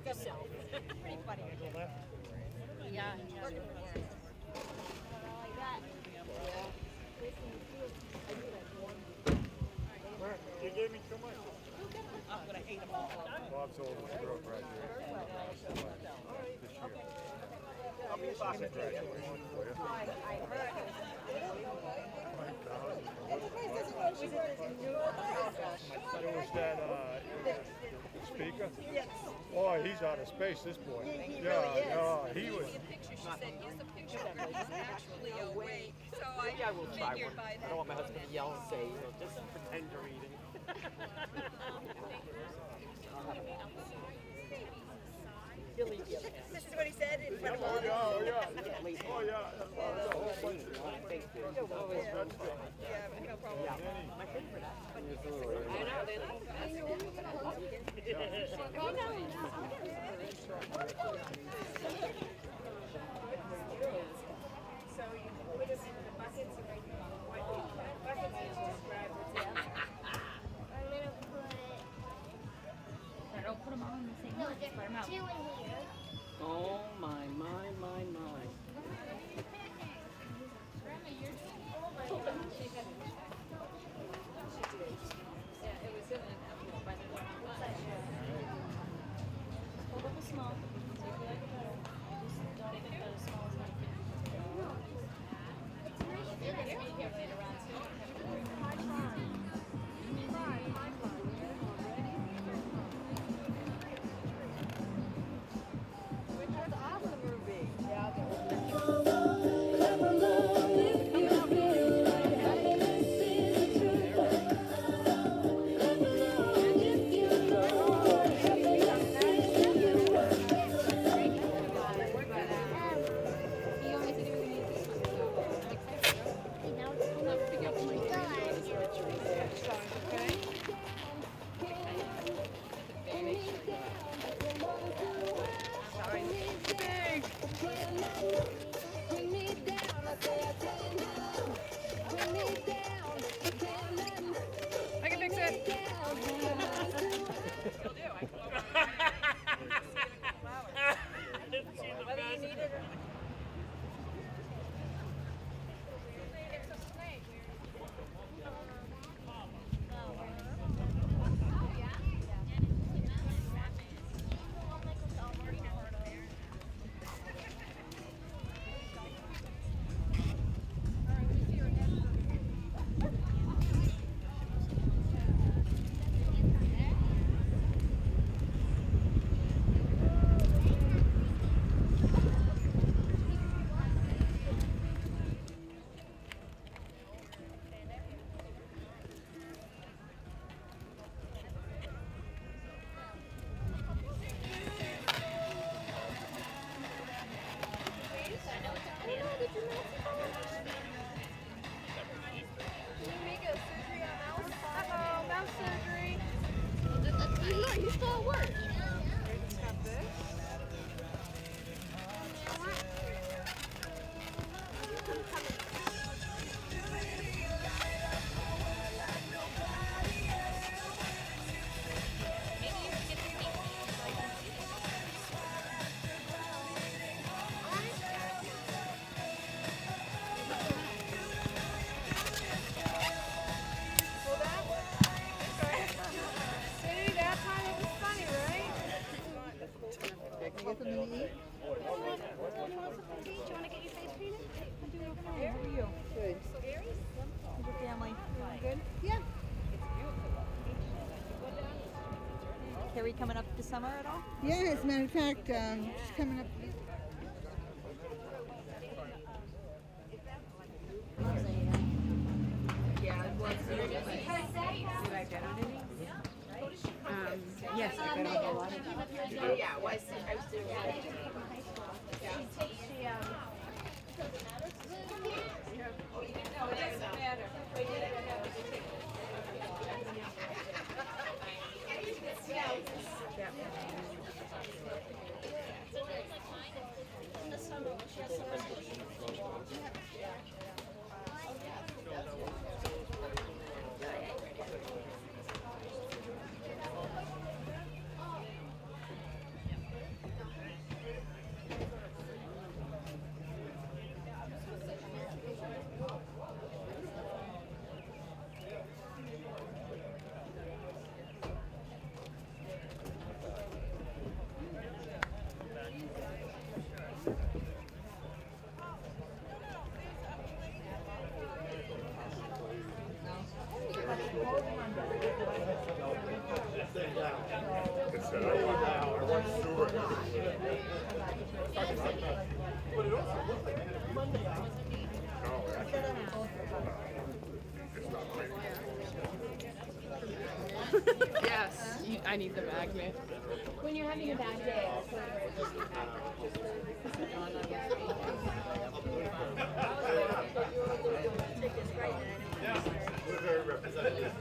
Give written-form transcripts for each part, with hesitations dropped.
yourself. Pretty funny. Yeah. You gave me too much. I'm gonna eat them all. Bob's old stroke right there. This year. How many classes graduation for you? I heard. So was that speaker? Yes. Oh, he's out of space, this boy. He Yeah, really is. yeah, he was. Picture, she said, here's a picture of her. He's actually awake. So Maybe I will try figured one. by I that. don't want my husband to yell and say, just pretend you're eating. This is what he said in front of all Oh, of yeah, us. oh, yeah. Oh, yeah. That's a whole bunch of Thank you. Yeah, no problem. My favorite. So you put us in the buckets and what buckets did you describe what's in? Don't put them all in the same one. Spread them out. Two in here. Oh my. Hold up a small. See if you like it better. Just don't even put as small as my finger. You're going to be careful around too. That's awesome, Ruby. I can fix it. Whether you need it or not. Mouse surgery. You still at work. Have this. See, that time it was funny, right? Can I get something to eat? Do you want to get your face painted? How are you? Good. How's your family? Good? Yeah. Carrie coming up this summer at all? Yeah, as a matter of fact, she's coming up. Yes, I got a lot of Yeah, well, I was doing that. Yes, I need the magnet. When you're having a bad day. We're very representative.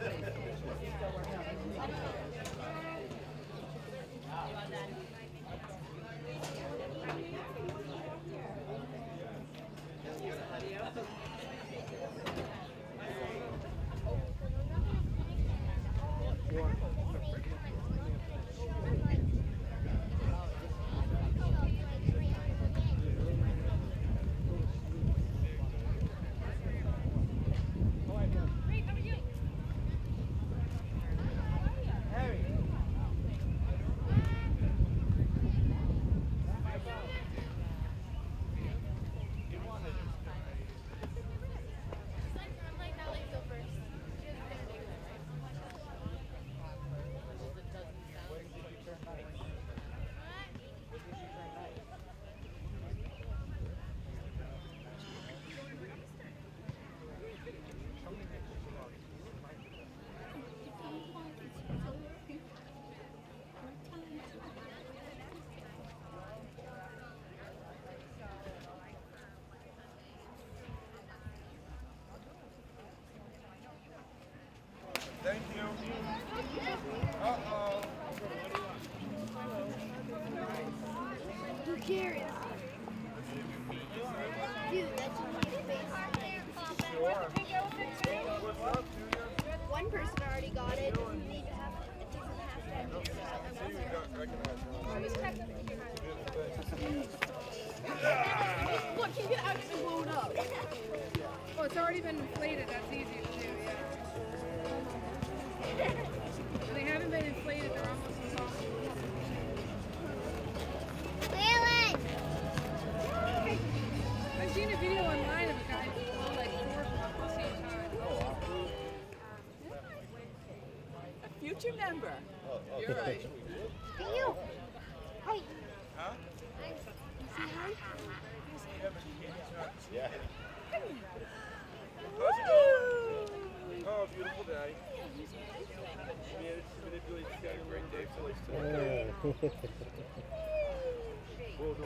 Thank you. Uh-oh. Who cares? Dude, that's on my face. What's up, Junior? One person already got it. Doesn't need to have it. Doesn't have to have it. See, you got recognized. Look, he can actually load up. Oh, it's already been inflated. That's easy to do, yeah. When they haven't been inflated, they're almost impossible. I've seen a video online of a guy who blow like 4 of them at the same time. A future member. You're right. You. Hey. Huh? Yeah. Oh, beautiful day. Yeah, it's really got a great day for us today. Well, no,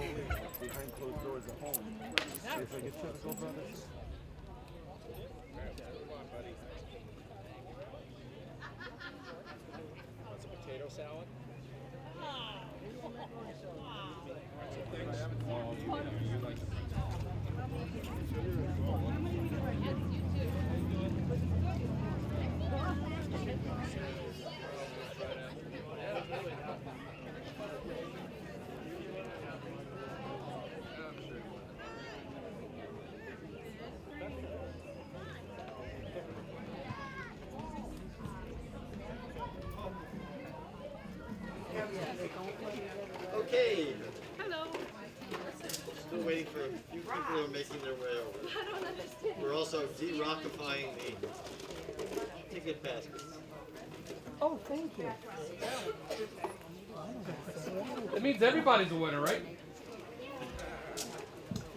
behind closed doors at home. If I get you to go, brothers. Come on, buddy. Want some potato salad? Okay, Hello. still waiting for a few people who are making their way over. I don't understand. We're also de-rockifying the ticket baskets. Oh, thank you. That means everybody's a winner, right?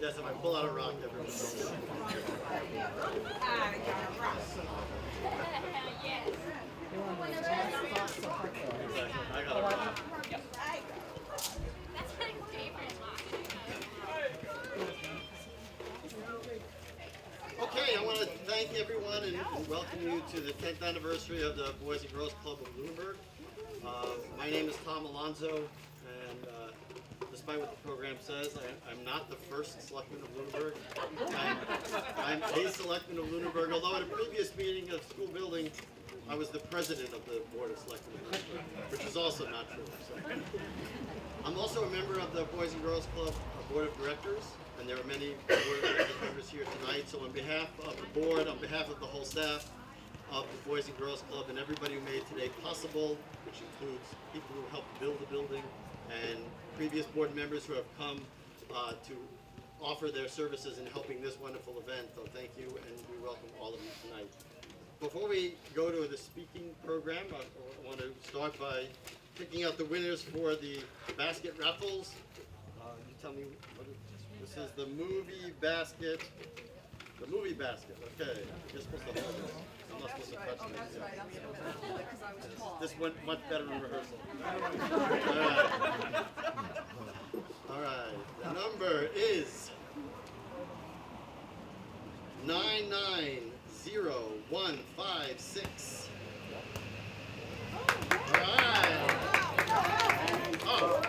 Yes, if I pull out a rock, everyone knows. I got a rock. Okay, I want to thank everyone and welcome you to the 10th anniversary of the Boys and Girls Club of Lunenburg. My name is Tom Alonzo, and despite what the program says, I'm not the first selectman of Lunenburg. I'm a selectman of Lunenburg, although at a previous meeting of school building, I was the president of the Board of Selectmen of Lunenburg, which is also not true. So. I'm also a member of the Boys and Girls Club Board of Directors, and there are many Board of Directors members here tonight. So on behalf of the board, on behalf of the whole staff of the Boys and Girls Club, and everybody who made today possible, which includes people who helped build the building, and previous board members who have come to offer their services in helping this wonderful event. So thank you, and we welcome all of you tonight. Before we go to the speaking program, I want to start by picking out the winners for the basket raffles. You tell me what this is. The movie basket. The movie basket. Okay, you're supposed to hold this. I'm not supposed to touch it. That's right, I'm supposed to hold it because I was tall. This went much better in rehearsal. All right. The number is 990156. All right. Oh.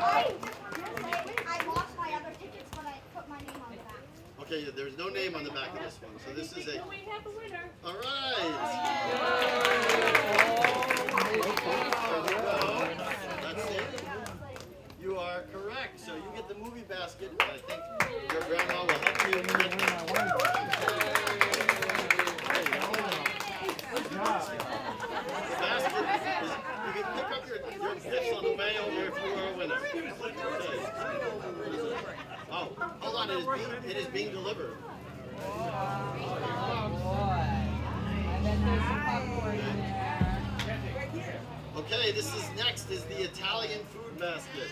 I lost my other tickets, but I put my name on the back. Okay, there's no name on the back of this one, so this is a. We have a winner. All right. That's it. You are correct. So you get the movie basket. And I think your grandma will help you. The basket is, you can pick up your gifts on the way over if you are a winner. Okay. Oh, hold on. It is being delivered. Okay, this is next is the Italian food basket.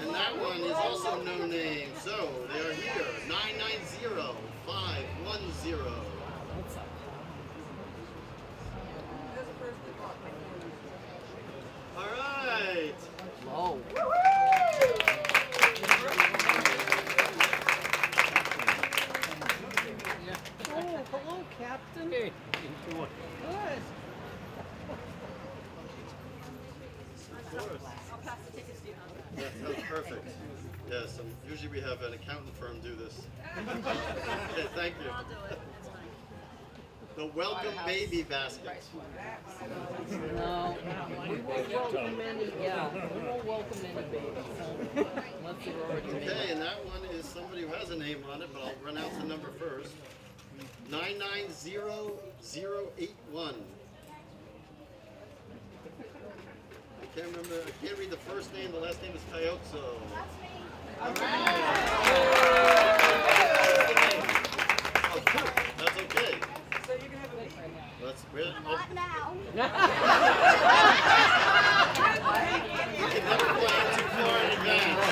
And that one is also no name. So they are here. 990510. All right. Whoa. Oh, hello, Captain. Hey, Good. I'll pass the tickets to you, huh? That sounds perfect. Yes, usually we have an accountant firm do this. Okay, thank you. I'll do it. It's fine. The welcome baby basket. no. We won't welcome any, we won't welcome any babies. Unless they're already made. Okay, and that one is somebody who has a name on it, but I'll pronounce the number first. 990081. I can't remember. I can't read the first name. The last name is Cayozzo. That's me. Oh, cool. That's okay. So you can have a meeting. Let's. Oh, Not now. you can never plan too far in advance.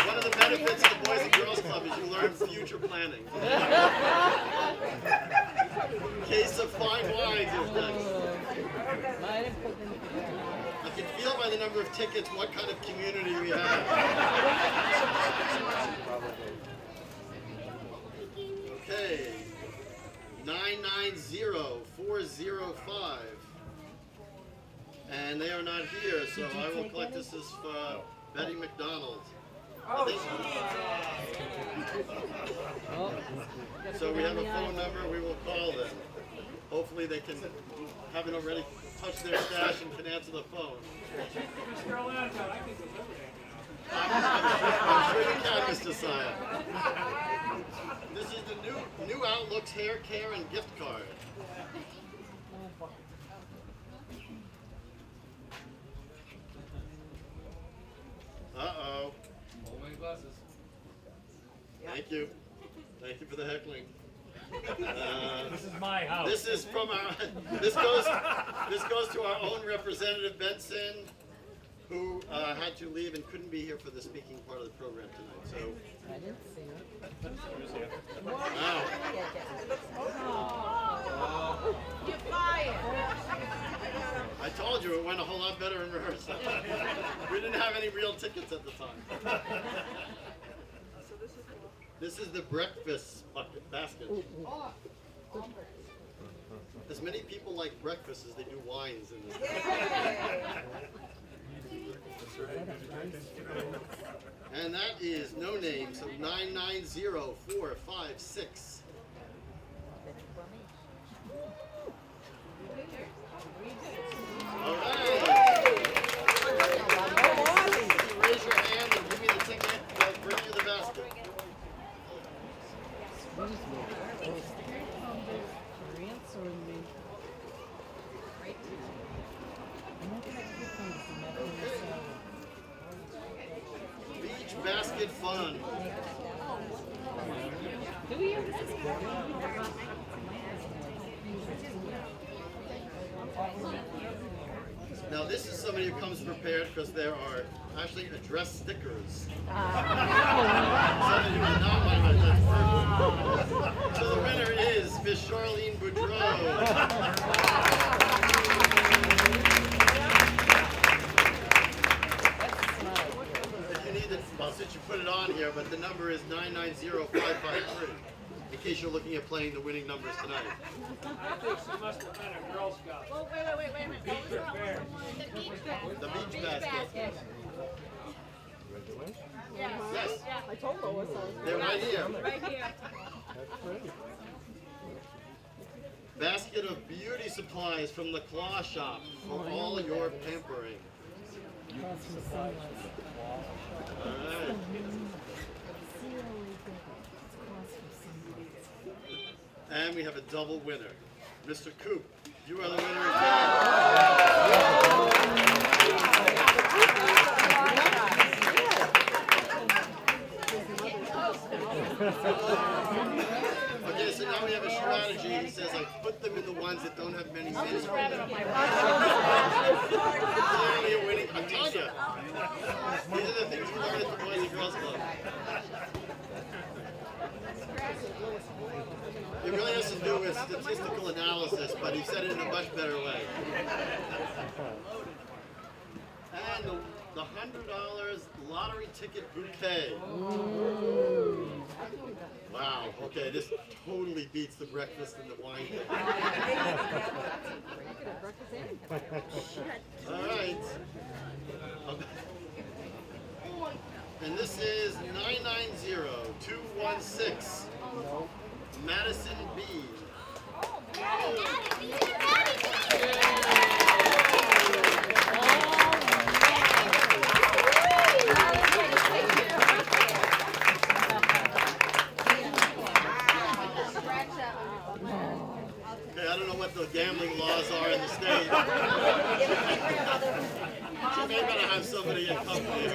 One of the benefits of the Boys and Girls Club is you learn future planning. Case of fine wines is next. I can feel by the number of tickets what kind of community we have. Okay. 990405. And they are not here, so I will collect this as for Betty McDonald. I think- So we have a phone number, we will call them. Hopefully they can, haven't already touched their stash and can answer the phone. Mr. Alonzo, I can deliver that. I'm sure you can, Mr. Sire. This is the new Outlooks hair care and gift card. Uh-oh. Homemade glasses. Thank you. Thank you for the heckling. This is my house. This is from our. This goes to our own representative Benson, who had to leave and couldn't be here for the speaking part of the program tonight. So. I didn't see it. Wow. You're fired. I told you it went a whole lot better in rehearsal. We didn't have any real tickets at the time. This is the breakfast basket. As many people like breakfast as they do wines in this. And that is no name, so 990456. All right. Raise your hand and give me the ticket. I'll bring you the basket. Beach basket fun. Do you? Now this is somebody who comes prepared because there are actually address stickers. Somebody who did not want to address first. So the winner is Miss Charlene Boudreau. If you need it, well, since you put it on here, but the number is 990553. In case you're looking at playing the winning numbers tonight. I think she must have been a Girl Scout. Oh, wait a minute. What was that one? The beach basket. Yes. Yes. I told her what's on. They're right here. Right here. Basket of beauty supplies from the Claw Shop for all your pampering. Alright. And we have a double winner. Mr. Coop, you are the winner again. Okay, so now we have a strategy. He says, I put them in the ones that don't have many minutes. Clearly a winning. I'm telling you. These are the things we learn at the Boys and Girls Club. It really has to do with statistical analysis, but he said it in a much better way. And the $100 lottery ticket bouquet. Wow, okay, this totally beats the breakfast and the wine. All right. And this is 990216. Madison B. Okay, I don't know what the gambling laws are in the state. She may better have somebody in company.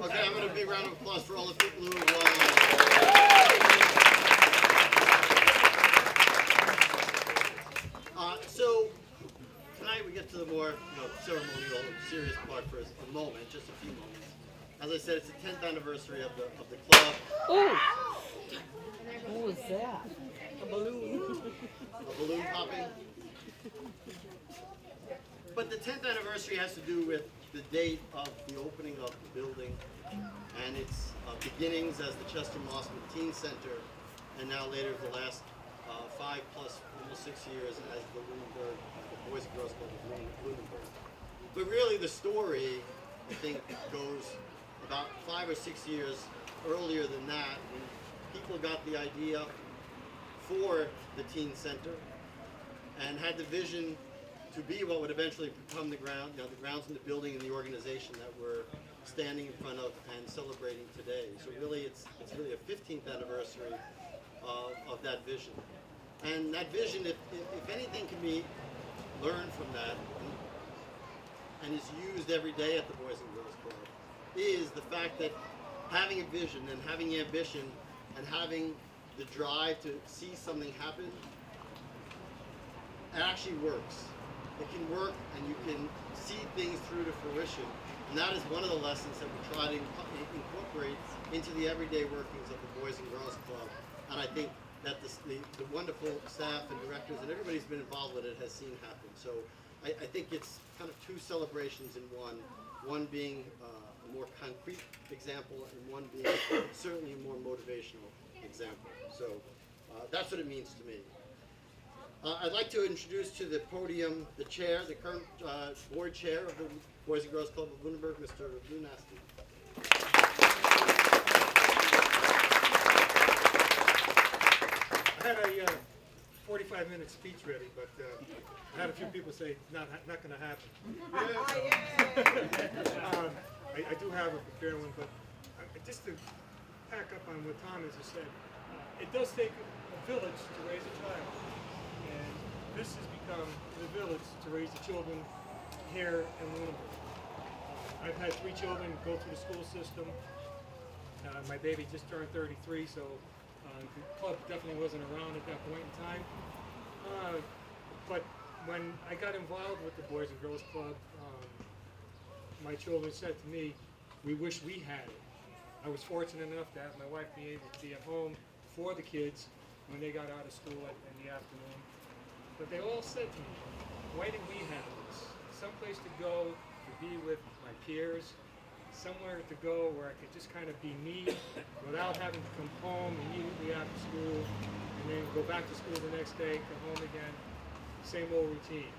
Okay, I'm going to big round of applause for all the people who so tonight we get to the more ceremonial, serious part for a moment, just a few moments. As I said, it's the 10th anniversary of the club. Oh! What was that? A balloon. A balloon popping. But the 10th anniversary has to do with the date of the opening of the building and its beginnings as the Chester Mossman Teen Center, and now later the last 5 plus almost 6 years as the Lunenburg, the Boys and Girls Club of Lunenburg. But really the story, I think, goes about 5 or 6 years earlier than that, when people got the idea for the Teen Center and had the vision to be what would eventually become the grounds in the building and the organization that we're standing in front of and celebrating today. So really, it's really a 15th anniversary of that vision. And that vision, if anything can be learned from that and is used every day at the Boys and Girls Club, is the fact that having a vision and having ambition and having the drive to see something happen, it actually works. It can work and you can see things through to fruition. And that is one of the lessons that we try to incorporate into the everyday workings of the Boys and Girls Club. And I think that the wonderful staff and directors and everybody who's been involved with it has seen happen. So I think it's kind of two celebrations in one. One being a more concrete example and one being certainly a more motivational example. So that's what it means to me. I'd like to introduce to the podium the chair, the current board chair of the Boys and Girls Club of Lunenburg, Mr. Lou Nasty. I had a 45-minute speech ready, but I had a few people say not going to happen. I do have a prepared one, but just to pack up on what Tom has just said, it does take a village to raise a child. And this has become the village to raise the children here in Lunenburg. I've had 3 children go through the school system. My baby just turned 33, so the club definitely wasn't around at that point in time. But when I got involved with the Boys and Girls Club, my children said to me, "We wish we had it." I was fortunate enough to have my wife be able to be at home for the kids when they got out of school in the afternoon. But they all said to me, "Why didn't we have this? Someplace to go to be with my peers, somewhere to go where I could just kind of be me without having to come home immediately after school and then go back to school the next day, come home again, same old routine."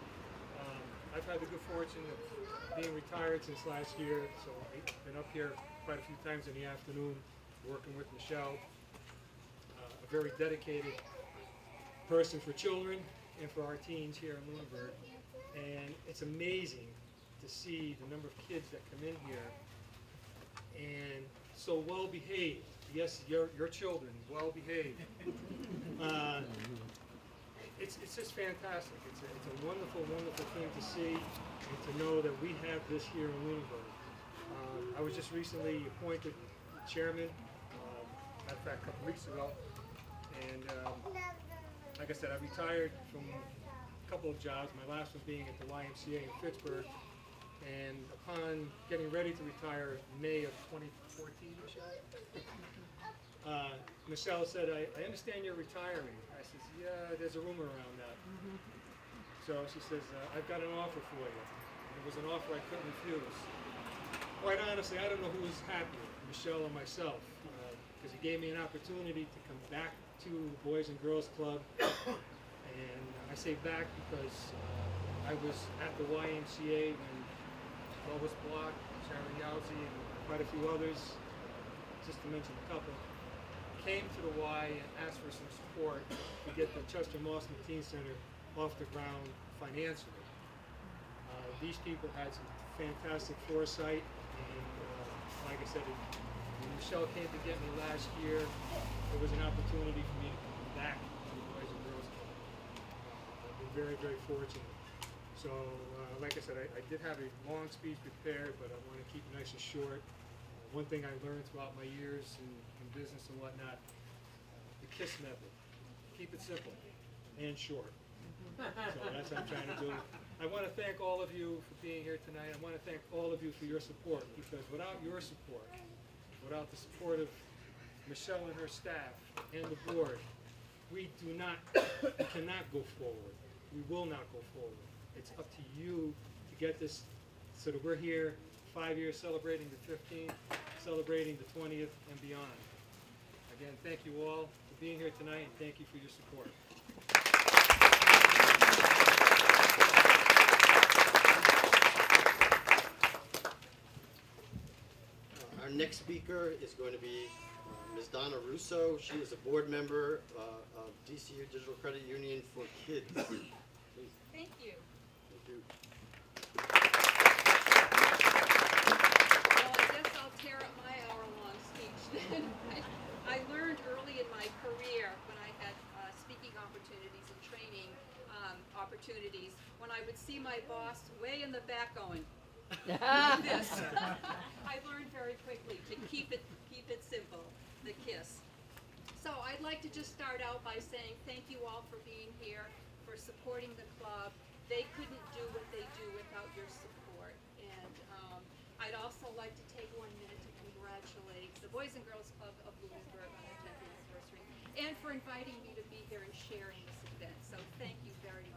I've had the good fortune of being retired since last year, so I've been up here quite a few times in the afternoon working with Michelle, a very dedicated person for children and for our teens here in Lunenburg. And it's amazing to see the number of kids that come in here and so well behaved. Yes, your children, well behaved. It's just fantastic. It's a wonderful, wonderful thing to see and to know that we have this here in Lunenburg. I was just recently appointed chairman, matter of fact, a couple weeks ago, and like I said, I retired from a couple of jobs, my last one being at the YMCA in Pittsburgh, and upon getting ready to retire in May of 2014, Michelle said, I understand you're retiring. I said, yeah, there's a rumor around that. So she says, I've got an offer for you. And it was an offer I couldn't refuse. Quite honestly, I don't know who was happier, Michelle or myself, because it gave me an opportunity to come back to the Boys and Girls Club. And I say back because I was at the YMCA when Lois Block, Sharon Yowzi, and quite a few others, just to mention a couple, came to the Y and asked for some support to get the Chester Mawson Teen Center off the ground financially. These people had some fantastic foresight, and like I said, when Michelle came to get me last year, there was an opportunity for me to come back to the Boys and Girls Club. I've been very, very fortunate. So, like I said, I did have a long speech prepared, but I want to keep it nice and short. One thing I learned throughout my years in business and whatnot, the KISS method. Keep it simple and short. So that's what I'm trying to do. I want to thank all of you for being here tonight. I want to thank all of you for your support, because without your support, without the support of Michelle and her staff and the board, we cannot go forward. We will not go forward. It's up to you to get this so that we're here 5 years celebrating the 15th, celebrating the 20th, and beyond. Again, thank you all for being here tonight, and thank you for your support. Our next speaker is going to be Ms. Donna Russo. She is a board member of DCU Digital Credit Union for Kids. Please. Thank you. Thank you. Well, I guess I'll tear up my hour-long speech then. I learned early in my career when I had speaking opportunities and training opportunities, when I would see my boss way in the back going, like this. I learned very quickly to keep it simple, the KISS. So I'd like to just start out by saying thank you all for being here, for supporting the club. They couldn't do what they do without your support. And I'd also like to take 1 minute to congratulate the Boys and Girls Club of Lunenburg on their 10th anniversary, and for inviting me to be here and sharing this event. So thank you very much.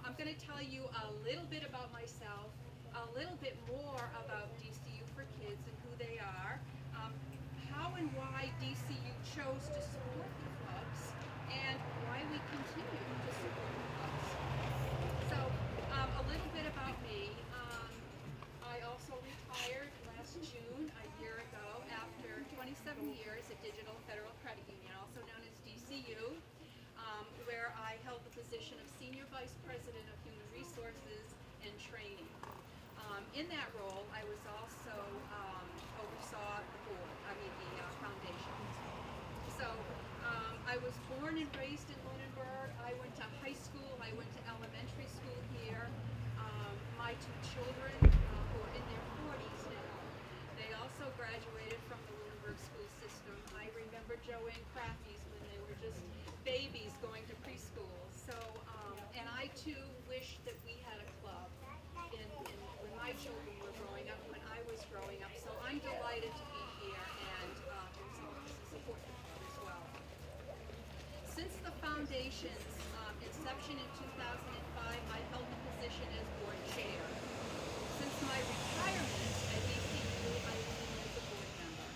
I'm going to tell you a little bit about myself, a little bit more about DCU for Kids and who they are, how and why DCU chose to support the clubs, and why we continue to support the clubs. So, a little bit about me. I also retired last June, a year ago, after 27 years at Digital Federal Credit Union, also known as DCU, where I held the position of Senior Vice President of Human Resources and Training. In that role, I was also oversaw the foundation. So I was born and raised in Lunenburg. I went to high school. I went to elementary school here. My 2 children, who are in their 40s, remember Joanne Crafties when they were just babies going to preschool. So, and I too wish that we had a club when my children were growing up, when I was growing up. So I'm delighted to be here and support the club as well. Since the foundation's inception in 2005, I held the position as board chair. Since my retirement at DCU, I remain as a board member.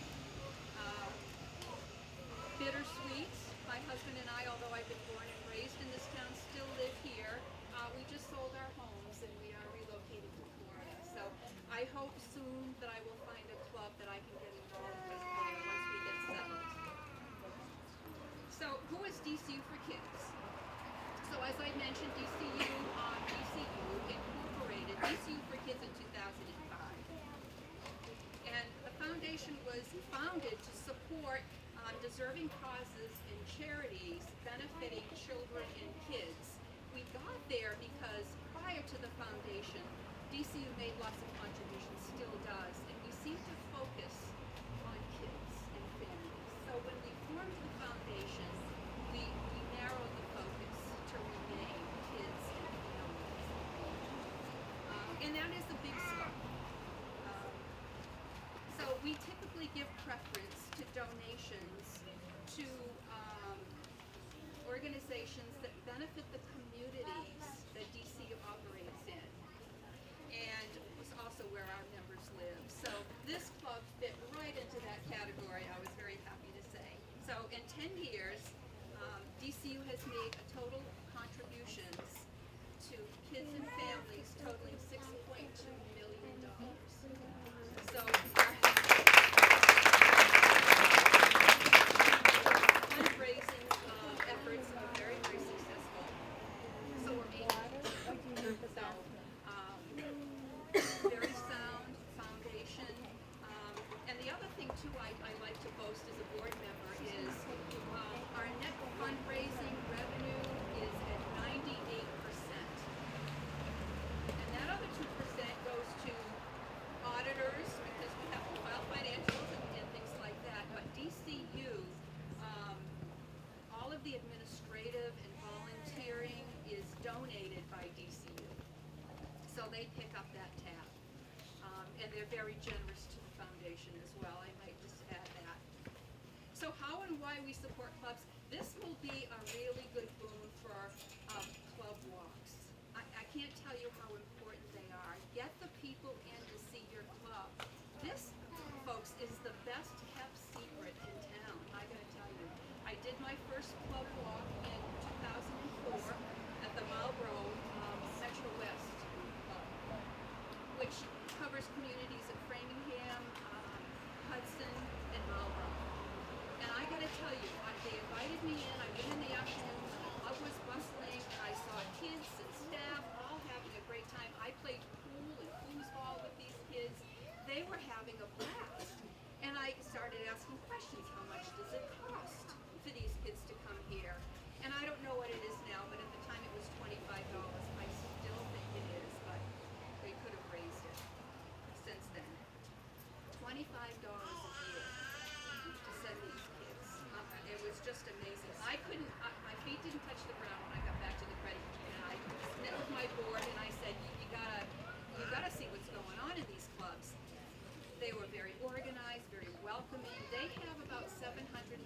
Bittersweet. My husband and I, although I've been born and raised in this town, still live here. We just sold our homes and we are relocating to Florida. So I hope soon that I will find a club that I can get involved with once we get settled. So who is DCU for Kids? So as I mentioned, DCU incorporated DCU for Kids in 2005. And the foundation was founded to support deserving causes and charities benefiting children and kids. We got there because prior to the foundation, DCU made lots of contributions, still does, and we seem to focus on kids and families. So when we formed the foundation, we narrowed the focus to remain kids and families. And that is a big scope. So we typically give preference to donations to organizations that benefit the communities that DCU operates in, and it's also where our members live. So this club fit right into that category, I was very happy to say. So in 10 years, DCU has made a total contributions to kids and families totaling $6.2 million. So fundraising efforts are very, very successful. So we're making. So very sound foundation. And the other thing too I like to boast as a board member is our net fundraising revenue is at 98%. And that other 2% goes to auditors because we have to file financials and things like that. But DCU, all of the administrative and volunteering is donated by DCU. So they pick up that tab. And they're very generous to the foundation as well. I might just add that. So how and why we support clubs? This will be a really good boon for club walks. I can't tell you how important they are. Get the people in to see your club. This, folks, is the best kept secret in town, I gotta tell you. I did my first club walk in 2004 at the Marlboro Metro West Club, which covers communities of Framingham, Hudson, and Marlboro. And I gotta tell you, they invited me in, I went in the afternoon when the club was bustling, and I saw kids and staff all having a great time. I played pool and foosball with these kids. They were having a blast. And I started asking questions. How much does it cost for these kids to come here? And I don't know what it is now, but at the time it was $25. I still think it is, but they could have raised it since then. $25 a year to send these kids. It was just amazing. I couldn't, my feet didn't touch the ground when I got back to the credit union. I met with my board and I said, you gotta see what's going on in these clubs. They were very organized, very welcoming. They have about 750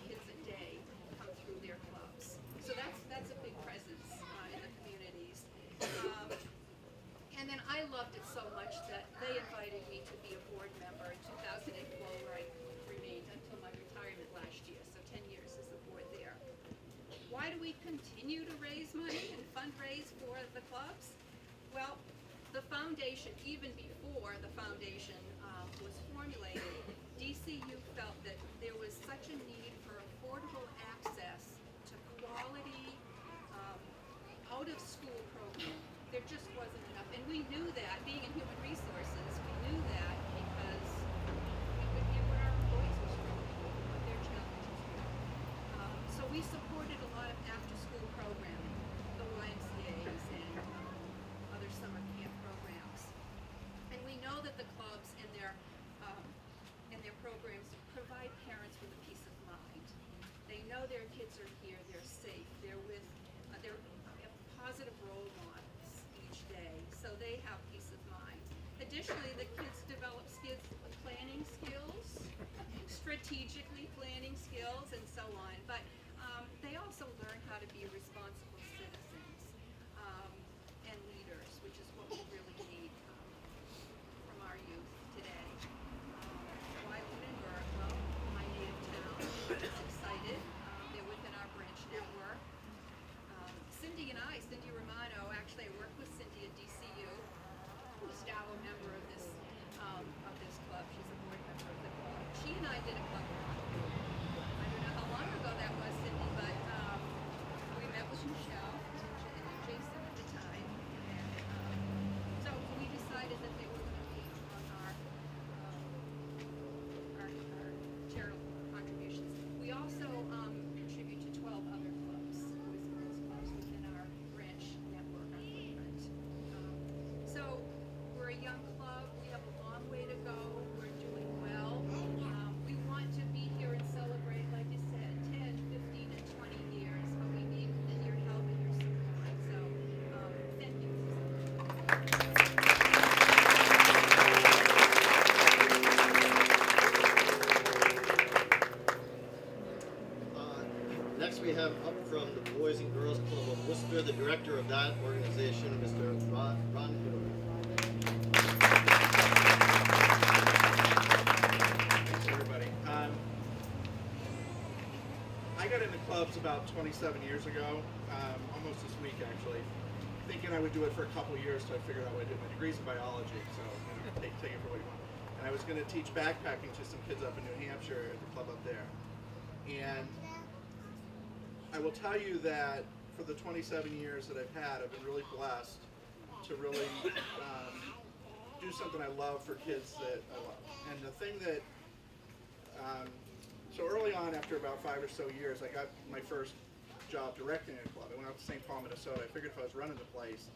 kids a day come through their clubs. So that's a big presence in the communities. And then I loved it so much that they invited me to be a board member in 2012, where I remained until my retirement last year, so 10 years as a board there. Why do we continue to raise money and fundraise for the clubs? Well, the foundation, even before the foundation was formulated, DCU felt that there was such a need for affordable access to quality out-of-school programs. There just wasn't enough. And we knew that, being in human resources, we knew that because we could hear what our employees were struggling with, what their challenges were. So we supported a lot of after-school programming, the YMCA's and other summer camp programs. And we know that the clubs and their programs provide parents with a peace of mind. know their kids are here, they're safe, they're positive role models each day, so they have peace of mind. Additionally, the kids develop planning skills, strategically planning skills, and so on. But they also learn how to be responsible citizens and leaders, which is what we really need from our youth today. Why Lunenburg? Well, my native town is excited. They're within our branch network. Cindy Romano, actually I worked with Cindy at DCU, who's now a member of this club. She's a board member of the club. She and I did a club run. I don't know how long ago that was, Cindy, but we met with Michelle and Jason at the time. And so we decided that they were going to be on our charitable contributions. We also contribute to 12 other clubs, boys and girls clubs within our branch network, our footprint. So we're a young club. We have a long way to go. We're doing well. We want to be here and celebrate, like you said, 10, 15, and 20 years, but we need your help and your support. So thank you. Next we have up from the Boys and Girls Club of Worcester, the director of that organization, Mr. Ron Hill. Thanks, everybody. I got into clubs about 27 years ago, almost this week actually, thinking I would do it for a couple years till I figured out what I did. My degree's in biology, so take it for what you want. And I was going to teach backpacking to some kids up in New Hampshire at the club up there. And I will tell you that for the 27 years that I've had, I've been really blessed to really do something I love for kids that I love. And the thing that, so early on, after about 5 or so years, I got my first job directing a club. I went out to St. Paul, Minnesota. I figured if I was running the place,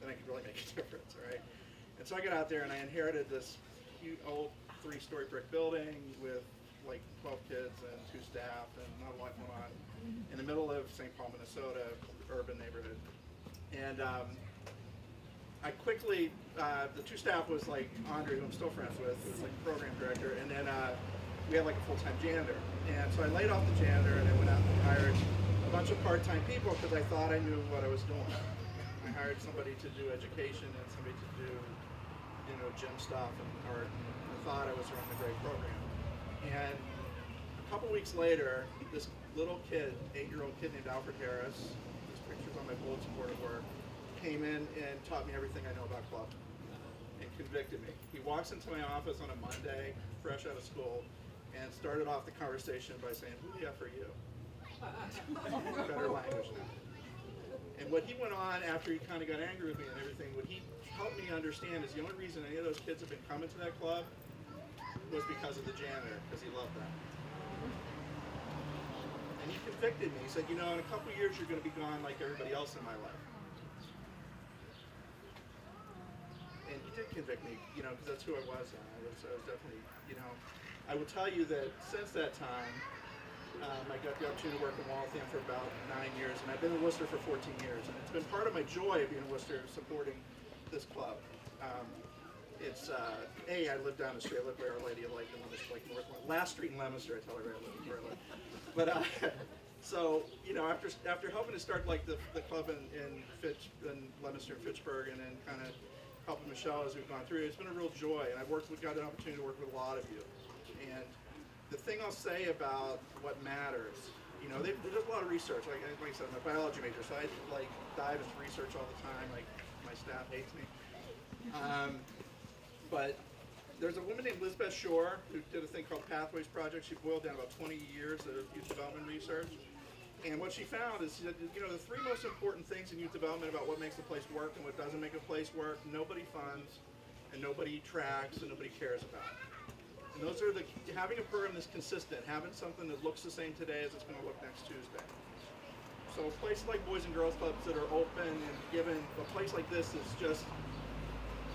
then I could really make a difference, all right? And so I got out there and I inherited this cute old 3-story brick building with like 12 kids and 2 staff and not a lot going on in the middle of St. Paul, Minnesota, urban neighborhood. And I quickly, the 2 staff was like Andre, who I'm still friends with, who was like the program director, and then we had like a full-time janitor. And so I laid off the janitor and I went out and hired a bunch of part-time people because I thought I knew what I was doing. I hired somebody to do education and somebody to do, gym stuff and art. I thought I was running a great program. And a couple weeks later, this little kid, 8-year-old kid named Alfred Harris, his picture's on my bulletin board at work, came in and taught me everything I know about club and convicted me. He walks into my office on a Monday, fresh out of school, and started off the conversation by saying, "Who the F are you?" Better language now. And what he went on after he kind of got angry with me and everything, what he helped me understand is the only reason any of those kids have been coming to that club was because of the janitor, because he loved them. And he convicted me. He said, in a couple of years you're going to be gone like everybody else in my life. And he did convict me, because that's who I was then. I was definitely, I will tell you that since that time, I got the opportunity to work in Waltham for about 9 years, and I've been in Worcester for 14 years. And it's been part of my joy of being in Worcester, supporting this club. I live down the street. I live where Our Lady of Light in Leominster, like last street in Leominster. I tell her where I live. But so after helping to start like the club in Leominster and Fitchburg, and then kind of helping Michelle as we've gone through, it's been a real joy. And we've got an opportunity to work with a lot of you. And the thing I'll say about what matters, there's a lot of research. Like I said, I'm a biology major, so I dive into research all the time. Like my staff hates me. But there's a woman named Lizbeth Shore who did a thing called Pathways Project. She boiled down about 20 years of youth development research. And what she found is that, the 3 most important things in youth development about what makes a place work and what doesn't make a place work, nobody funds, and nobody tracks, and nobody cares about. And those are having a program that's consistent, having something that looks the same today as it's going to look next Tuesday. So places like Boys and Girls Clubs that are open and given, a place like this is just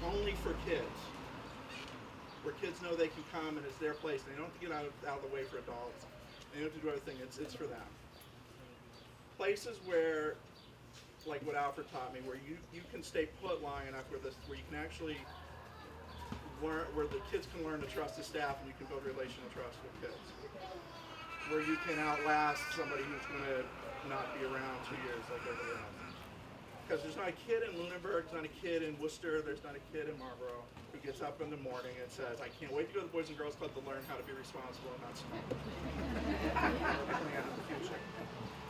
only for kids, where kids know they can come and it's their place. And they don't have to get out of the way for adults. They don't have to do everything. It's for them. places where, like what Alfred taught me, where you can stay put long enough where you can actually learn, where the kids can learn to trust the staff and you can build relational trust with kids. Where you can outlast somebody who's going to not be around 2 years like everybody else. Because there's not a kid in Lunenburg, there's not a kid in Worcester, there's not a kid in Marlboro who gets up in the morning and says, I can't wait to go to the Boys and Girls Club to learn how to be responsible and not smoke. Or plan in the future.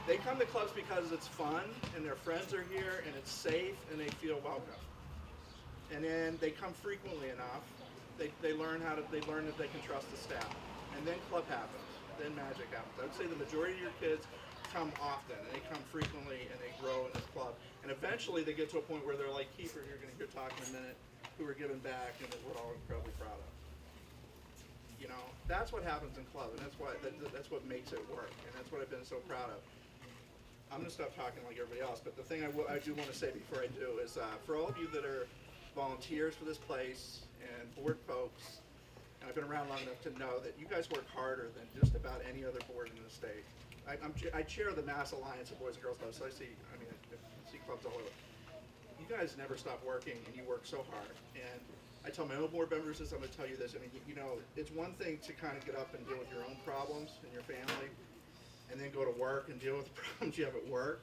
They come to clubs because it's fun and their friends are here and it's safe and they feel welcome. And then they come frequently enough, they learn that they can trust the staff. And then club happens, then magic happens. I would say the majority of your kids come often and they come frequently and they grow in this club. And eventually they get to a point where they're like Kiefer, you're going to hear talk in a minute, who are giving back and that we're all incredibly proud of. You know, that's what happens in club, and that's what makes it work, and that's what I've been so proud of. I'm going to stop talking like everybody else, but the thing I do want to say before I do is for all of you that are volunteers for this place and board folks, and I've been around long enough to know that you guys work harder than just about any other board in the state. I chair the Mass Alliance of Boys and Girls Clubs, so I see clubs all over. You guys never stop working, and you work so hard. And I tell my own board members this, I'm going to tell you this. I mean, you know, it's one thing to kind of get up and deal with your own problems and your family, and then go to work and deal with the problems you have at work.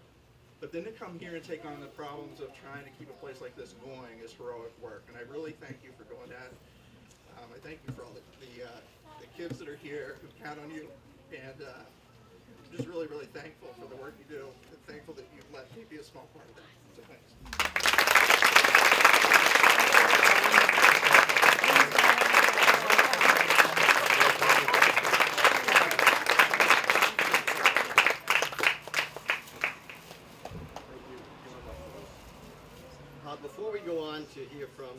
But then to come here and take on the problems of trying to keep a place like this going is heroic work. And I really thank you for doing that. I thank you for all the kids that are here who count on you. And I'm just really, really thankful for the work you do. And thankful that you've let me be a small part of that. So thanks. Before we go on to hear from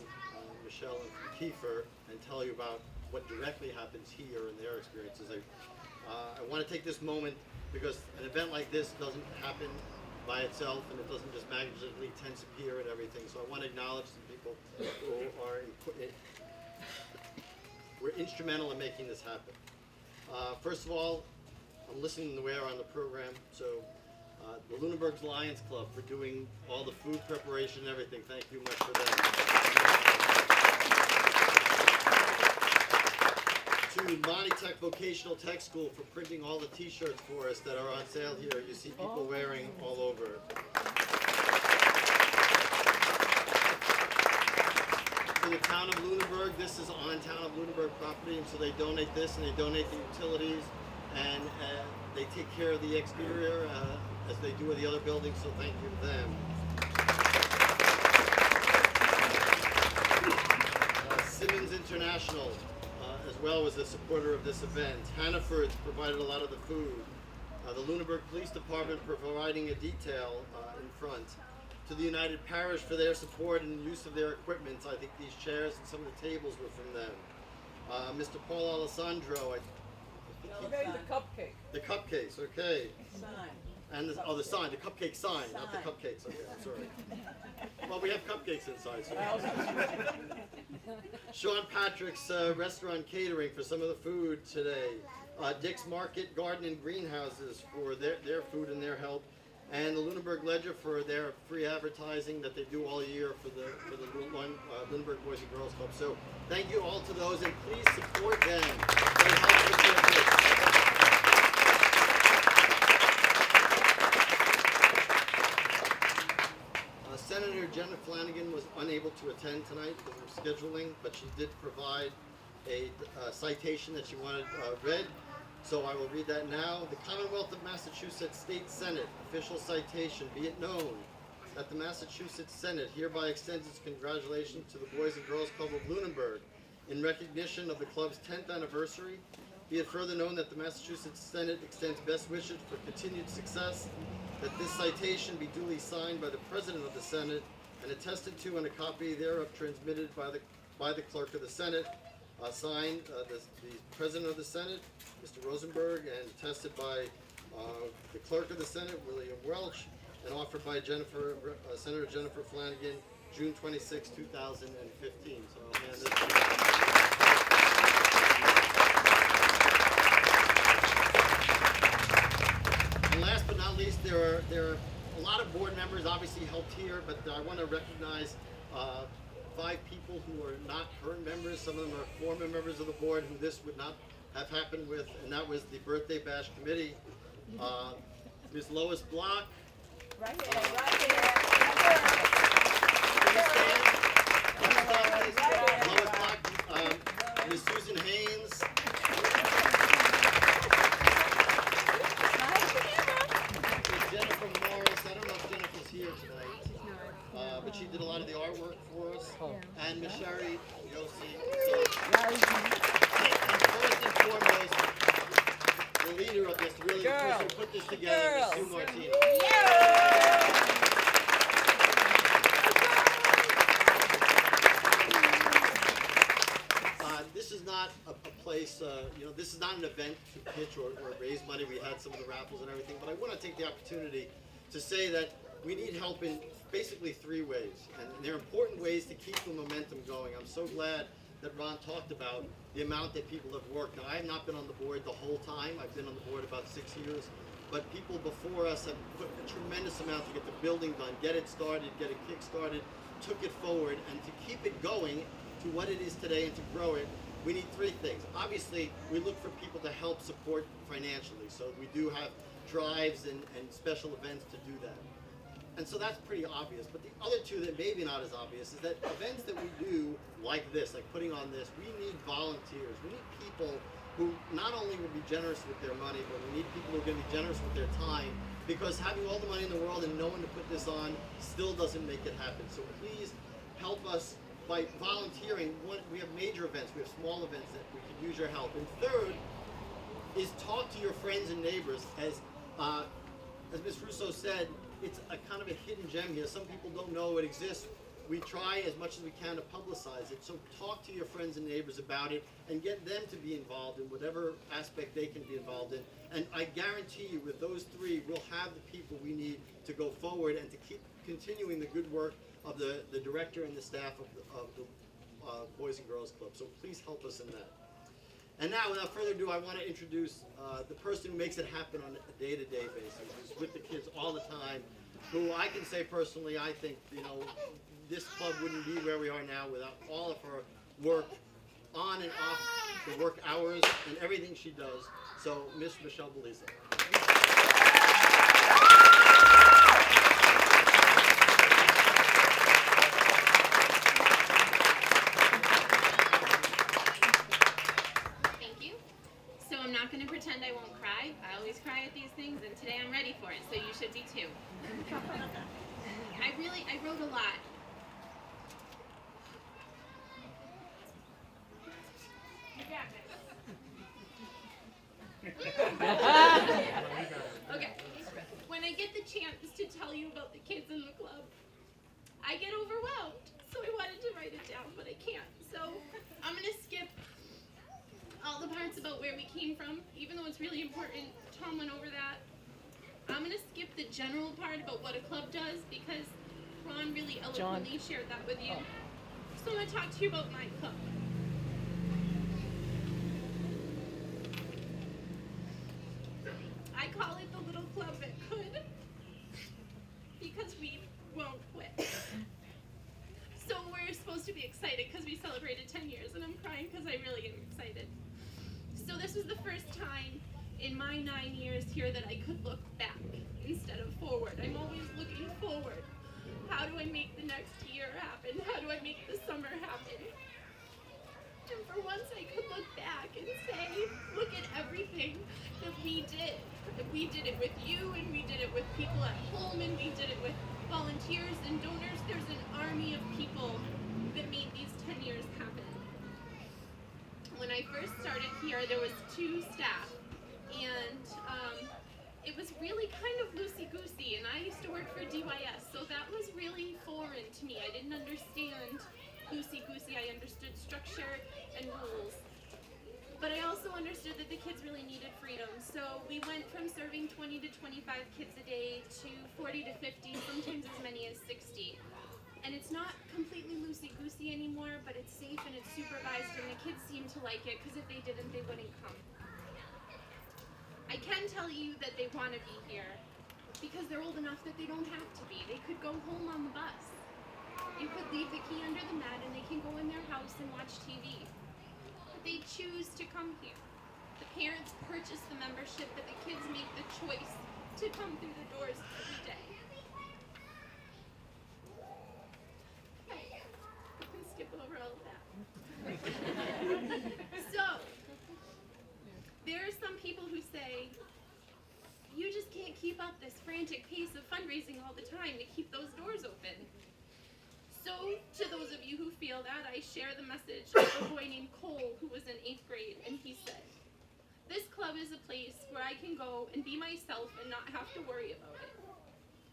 Michelle and from Kiefer and tell you about what directly happens here and their experiences, I want to take this moment because an event like this doesn't happen by itself and it doesn't just magically disappear and everything. So I want to acknowledge the people who were instrumental in making this happen. First of all, I'm listening to Ware on the program, so the Lunenburg Lions Club for doing all the food preparation and everything. Thank you much for that. To Monty Tech Vocational Tech School for printing all the t-shirts for us that are on sale here. You see people wearing all over. To the town of Lunenburg, this is on town of Lunenburg property, and so they donate this and they donate the utilities and they take care of the exterior as they do with the other buildings, so thank you to them. Simmons International, as well, was a supporter of this event. Hannaford provided a lot of the food. The Lunenburg Police Department for providing a detail in front. To the United Parish for their support and use of their equipment. I think these chairs and some of the tables were from them. Mr. Paul Alessandro, Okay, the cupcake. the cupcakes, okay. Sign. And the sign, the cupcake sign, not the cupcakes. Okay, I'm sorry. Well, we have cupcakes inside. So. Sean Patrick's Restaurant Catering for some of the food today. Dick's Market Garden and Greenhouses for their food and their help. And the Lunenburg Ledger for their free advertising that they do all year for the Lunenburg Boys and Girls Club. So thank you all to those, and please support them. They help support this. Senator Jenna Flanagan was unable to attend tonight because of scheduling, but she did provide a citation that she wanted read. So I will read that now. The Commonwealth of Massachusetts State Senate official citation. Be it known that the Massachusetts Senate hereby extends its congratulations to the Boys and Girls Club of Lunenburg in recognition of the club's 10th anniversary. Be it further known that the Massachusetts Senate extends best wishes for continued success, that this citation be duly signed by the President of the Senate and attested to and a copy thereof transmitted by the Clerk of the Senate. Signed the President of the Senate, Mr. Rosenberg, and attested by the Clerk of the Senate, William Welch, and offered by Senator Jennifer Flanagan, June 26, 2015. So I'll hand this to you. And last but not least, place. There are a lot of board members obviously helped here, but I want to recognize 5 people who are not current members. Some of them are former members of the board who this would not have happened with, and that was the Birthday Bash Committee. Ms. Lois Block. Right here, right here. Lois Block, Ms. Susan Haynes. Ms. Jennifer Morris. I don't know if Jennifer's here tonight, but she did a lot of the artwork for us. And Ms. Sherry Yossi. And first and foremost, the leader of this, really the person who put this together, Ms. Sue Martinez. This is not a place, this is not an event to pitch or raise money. We had some of the raffles and everything, but I want to take the opportunity to say that we need help in basically 3 ways, and they're important ways to keep the momentum going. I'm so glad that Ron talked about the amount that people have worked. Now, I have not been on the board the whole time. I've been on the board about 6 years, but people before us have put a tremendous amount to get the building done, get it started, get it kick-started, took it forward, and to keep it going to what it is today and to grow it, we need 3 things. Obviously, we look for people to help support financially, so we do have drives and special events to do that. And so that's pretty obvious, but the other 2 that maybe not as obvious is that events that we do like this, like putting on this, we need volunteers. We need people who not only will be generous with their money, but we need people who are going to be generous with their time, because having all the money in the world and no one to put this on still doesn't make it happen. So please help us by volunteering. We have major events, we have small events that we could use your help. And third is talk to your friends and neighbors. As Ms. Russo said, it's a kind of a hidden gem here. Some people don't know it exists. We try as much as we can to publicize it. So talk to your friends and neighbors about it and get them to be involved in whatever aspect they can be involved in. And I guarantee you, with those 3, we'll have the people we need to go forward and to keep continuing the good work of the director and the staff of the Boys and Girls Club. So please help us in that. And now, without further ado, I want to introduce the person who makes it happen on a day-to-day basis, who's with the kids all the time, who I can say personally, I think, this club wouldn't be where we are now without all of her work on and off the work hours and everything she does. So, Miss Michelle Belisa. Thank you. So I'm not going to pretend I won't cry. I always cry at these things, and today I'm ready for it, so you should be too. I wrote a lot. Okay. When I get the chance to tell you about the kids in the club, I get overwhelmed. So I wanted to write it down, but I can't. So I'm going to skip all the parts about where we came from, even though it's really important. Tom went over that. I'm going to skip the general part about what a club does, because Ron really eloquently shared that with you. So I'm going to talk to you about my club. I call it the little club that could, because we won't quit. So we're supposed to be excited because we celebrated 10 years, and I'm crying because I really am excited. So this was the first time in my 9 years here that I could look back instead of forward. I'm always looking forward. How do I make the next year happen? How do I make the summer happen? And for once I could look back and say, look at everything that we did. We did it with you, and we did it with people at home, and we did it with volunteers and donors. There's an army of people that made these 10 years happen. When I first started here, there was 2 staff, and it was really kind of loosey-goosey, and I used to work for DYS, so that was really foreign to me. I didn't understand loosey-goosey. I understood structure and rules. But I also understood that the kids really needed freedom. So we went from serving 20 to 25 kids a day to 40 to 50, sometimes as many as 60. And it's not completely loosey-goosey anymore, but it's safe and it's supervised, and the kids seem to like it, because if they didn't, they wouldn't come. I can tell you that they want to be here, because they're old enough that they don't have to be. They could go home on the bus. You could leave the key under the mat and they can go in their house and watch TV. But they choose to come here. The parents purchase the membership, but the kids make the choice to come through the doors every day. Okay, we can skip over all of that. So, there are some people who say, you just can't keep up this frantic pace of fundraising all the time to keep those doors open. So, to those of you who feel that, I share the message of a boy named Cole who was in 8th grade, and he said, this club is a place where I can go and be myself and not have to worry about it.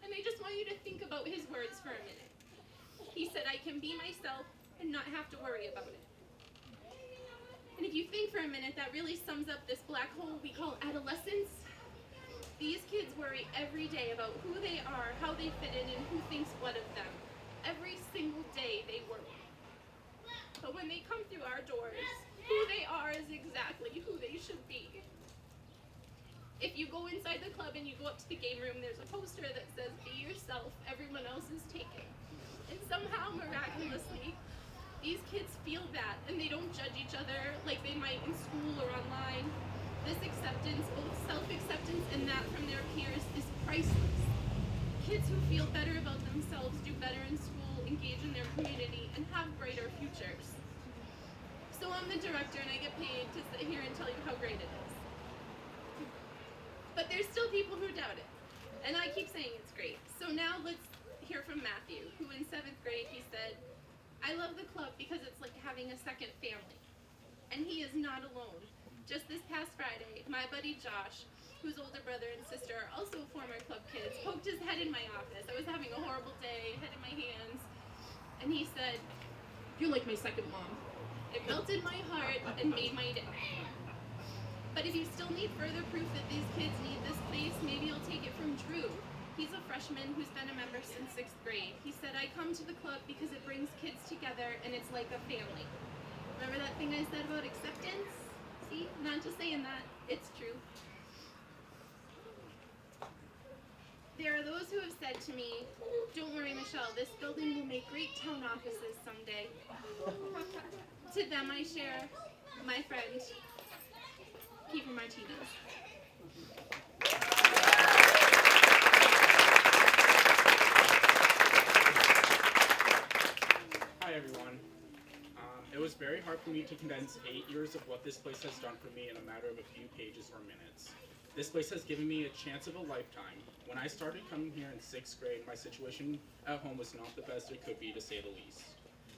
And I just want you to think about his words for a minute. He said, I can be myself and not have to worry about it. And if you think for a minute, that really sums up this black hole we call adolescence. These kids worry every day about who they are, how they fit in, and who thinks what of them. Every single day they worry. But when they come through our doors, who they are is exactly who they should be. If you go inside the club and you go up to the game room, there's a poster that says, be yourself, everyone else is taken. And somehow, miraculously, these kids feel that, and they don't judge each other like they might in school or online. This acceptance, both self-acceptance and that from their peers, is priceless. Kids who feel better about themselves do better in school, engage in their community, and have brighter futures. So I'm the director and I get paid to sit here and tell you how great it is. But there's still people who doubt it. And I keep saying it's great. So now let's hear from Matthew, who in 7th grade, he said, I love the club because it's like having a second family. And he is not alone. Just this past Friday, my buddy Josh, whose older brother and sister are also former club kids, poked his head in my office. I was having a horrible day, head in my hands. And he said, you're like my second mom. It melted my heart and made my day. But if you still need further proof that these kids need this place, maybe you'll take it from Drew. He's a freshman who's been a member since 6th grade. He said, I come to the club because it brings kids together and it's like a family. Remember that thing I said about acceptance? See, not just saying that, it's true. There are those who have said to me, don't worry, Michelle, this building will make great town offices someday. To them I share my friend, Kiefer Martinez. Hi everyone. It was very hard for me to condense 8 years of what this place has done for me in a matter of a few pages or minutes. This place has given me a chance of a lifetime. When I started coming here in 6th grade, my situation at home was not the best it could be, to say the least.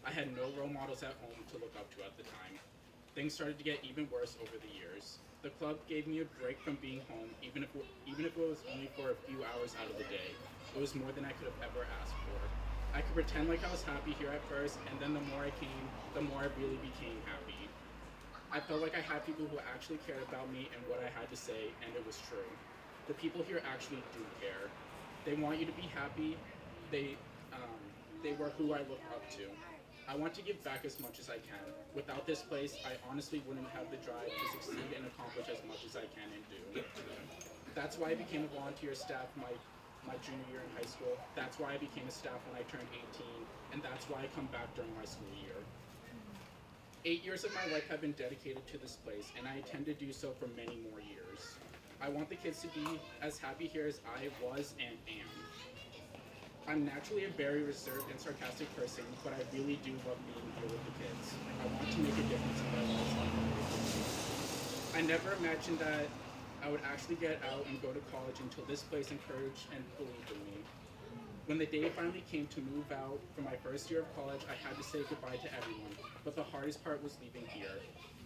I had no role models at home to look up to at the time. Things started to get even worse over the years. The club gave me a break from being home, even if it was only for a few hours out of the day. It was more than I could have ever asked for. I could pretend like I was happy here at first, and then the more I came, the more I really became happy. I felt like I had people who actually cared about me and what I had to say, and it was true. The people here actually do care. They want you to be happy. They were who I look up to. I want to give back as much as I can. Without this place, I honestly wouldn't have the drive to succeed and accomplish as much as I can and do. That's why I became a volunteer staff my junior year in high school. That's why I became a staff when I turned 18, and that's why I come back during my school year. 8 years of my life have been dedicated to this place, and I intend to do so for many more years. I want the kids to be as happy here as I was and am. I'm naturally a very reserved and sarcastic person, but I really do love being here with the kids. I want to make a difference in their lives. I never imagined that I would actually get out and go to college until this place encouraged and believed in me. When the day finally came to move out for my first year of college, I had to say goodbye to everyone, but the hardest part was leaving here.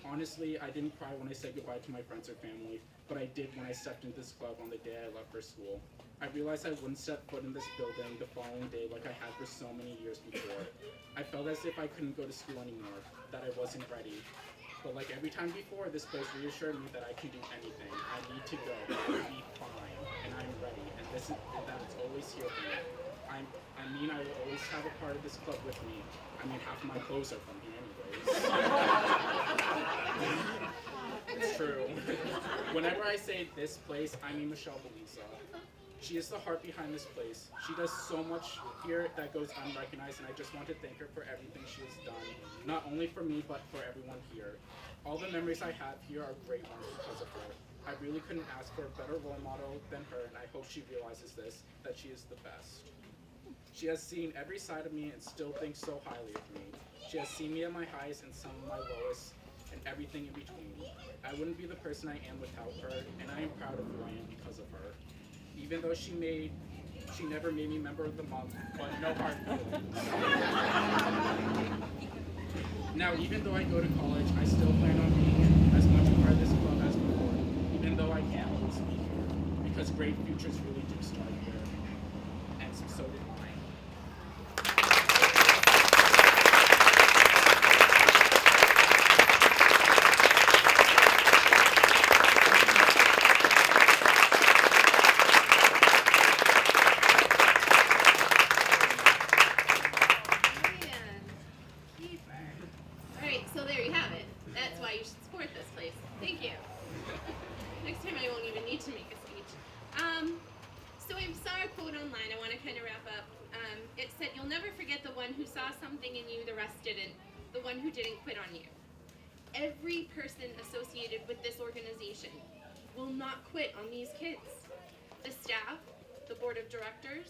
Honestly, I didn't cry when I said goodbye to my friends or family, but I did when I stepped into this club on the day I left for school. I realized I wouldn't step foot in this building the following day like I had for so many years before. I felt as if I couldn't go to school anymore, that I wasn't ready. But like every time before, this place reassured me that I can do anything. I need to go, I'll be fine, and I'm ready, and that it's always here for me. I will always have a part of this club with me. I mean, half of my clothes are from me anyways. It's true. Whenever I say this place, I mean Michelle Belisa. She is the heart behind this place. She does so much here that goes unrecognized, and I just want to thank her for everything she has done, not only for me, but for everyone here. All the memories I have here are great ones because of her. I really couldn't ask for a better role model than her, and I hope she realizes this, that she is the best. She has seen every side of me and still thinks so highly of me. She has seen me at my highest and some of my lowest, and everything in between. I wouldn't be the person I am without her, and I am proud of who I am because of her. Even though she never made me member of the month, but no hard feelings. Now, even though I go to college, I still plan on being as much a part of this club as before, even though I can't always be here, because great futures really do start here, and so did mine. Alright, so there you have it. That's why you should support this place. Thank you. Next time I won't even need to make a speech. So I saw a quote online, I want to kind of wrap up. It said, "You'll never forget the one who saw something in you the rest didn't, the one who didn't quit on you." Every person associated with this organization will not quit on these kids. The staff, the board of directors,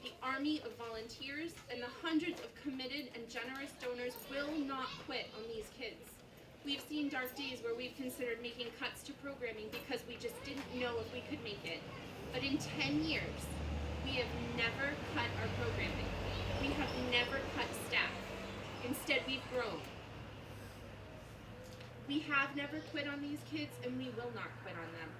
the army of volunteers, and the hundreds of committed and generous donors will not quit on these kids. We've seen dark days where we've considered making cuts to programming because we just didn't know if we could make it. But in 10 years, we have never cut our programming. We have never cut staff. Instead, we've grown. We have never quit on these kids, and we will not quit on them.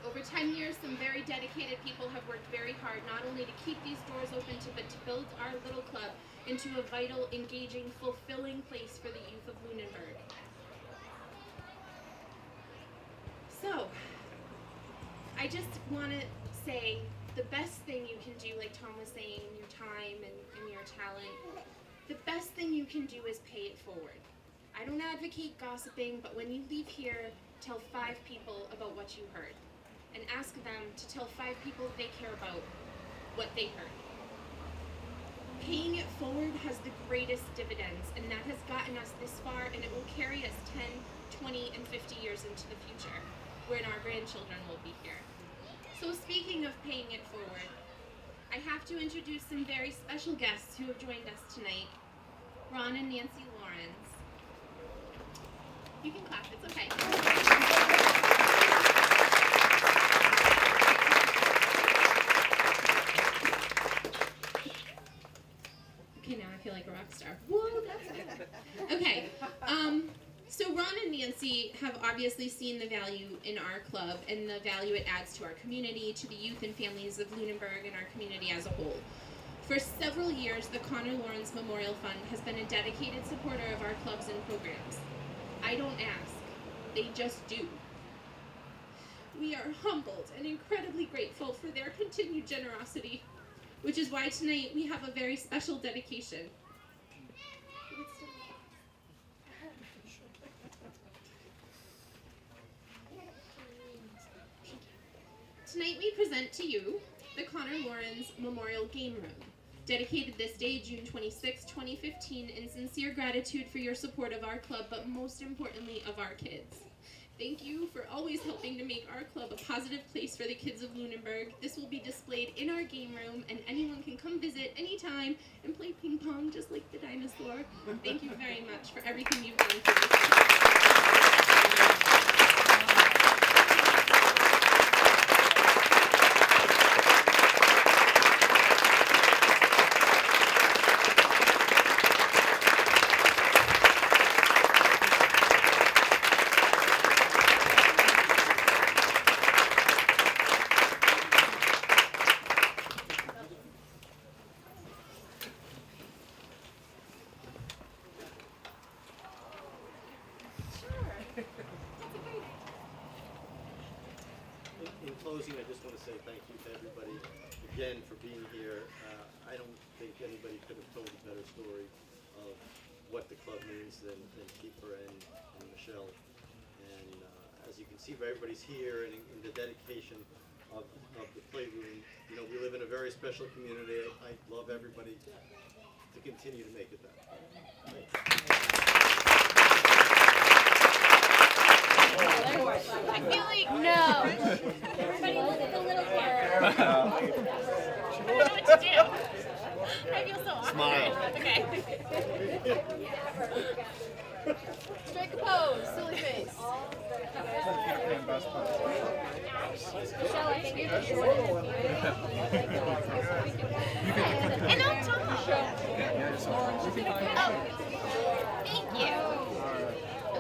Over 10 years, some very dedicated people have worked very hard, not only to keep these doors open, but to build our little club into a vital, engaging, fulfilling place for the youth of Lunenburg. So, I just want to say the best thing you can do, like Tom was saying, your time and your talent, the best thing you can do is pay it forward. I don't advocate gossiping, but when you leave here, tell 5 people about what you heard. And ask them to tell 5 people they care about what they heard. Paying it forward has the greatest dividends, and that has gotten us this far, and it will carry us 10, 20, and 50 years into the future, when our grandchildren will be here. So speaking of paying it forward, I have to introduce some very special guests who have joined us tonight. Ron and Nancy Lawrence. You can clap, it's okay. Okay, now I feel like a rock star. Whoa, that's good. Okay, so Ron and Nancy have obviously seen the value in our club and the value it adds to our community, to the youth and families of Lunenburg and our community as a whole. For several years, the Connor Lawrence Memorial Fund has been a dedicated supporter of our clubs and programs. I don't ask, they just do. We are humbled and incredibly grateful for their continued generosity, which is why tonight we have a very special dedication. Tonight we present to you the Connor Lawrence Memorial Game Room, dedicated this day, June 26, 2015, in sincere gratitude for your support of our club, but most importantly of our kids. Thank you for always helping to make our club a positive place for the kids of Lunenburg. This will be displayed in our game room, and anyone can come visit anytime and play ping pong just like the dinosaur. Thank you very much for everything you've done for us. In closing, I just want to say thank you to everybody again for being here. I don't think anybody could have told a better story of what the club means than Kiefer and Michelle. And as you can see, everybody's here, and the dedication of the Playroom. You know, we live in a very special community. I love everybody to continue to make it that way. I feel like no. Everybody look at the little girl. I don't know what to do. I feel so awkward. Smile. Okay. Strike a pose, silly face. And I'm tall. Oh, thank you.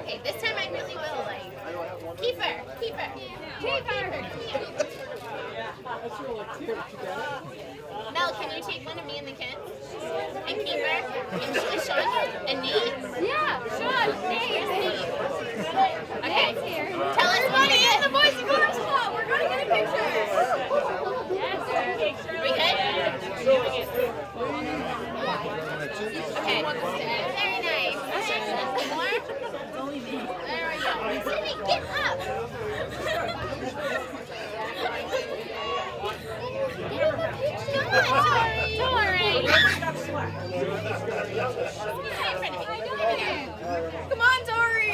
Okay, this time I really will like. Keeper. Mel, can you take one of me and the kids? And Keeper? And Sean? And Nate? Yeah, Sean, Nate. Okay. Tell us about it in the Boys and Girls Club. We're going to get a picture. We good? Okay. Very nice. More? There we go. Cindy, get up. Come on, Dory.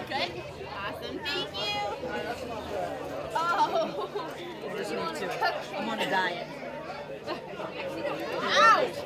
Good. Awesome. Thank you. Oh. I'm on a diet. Ouch.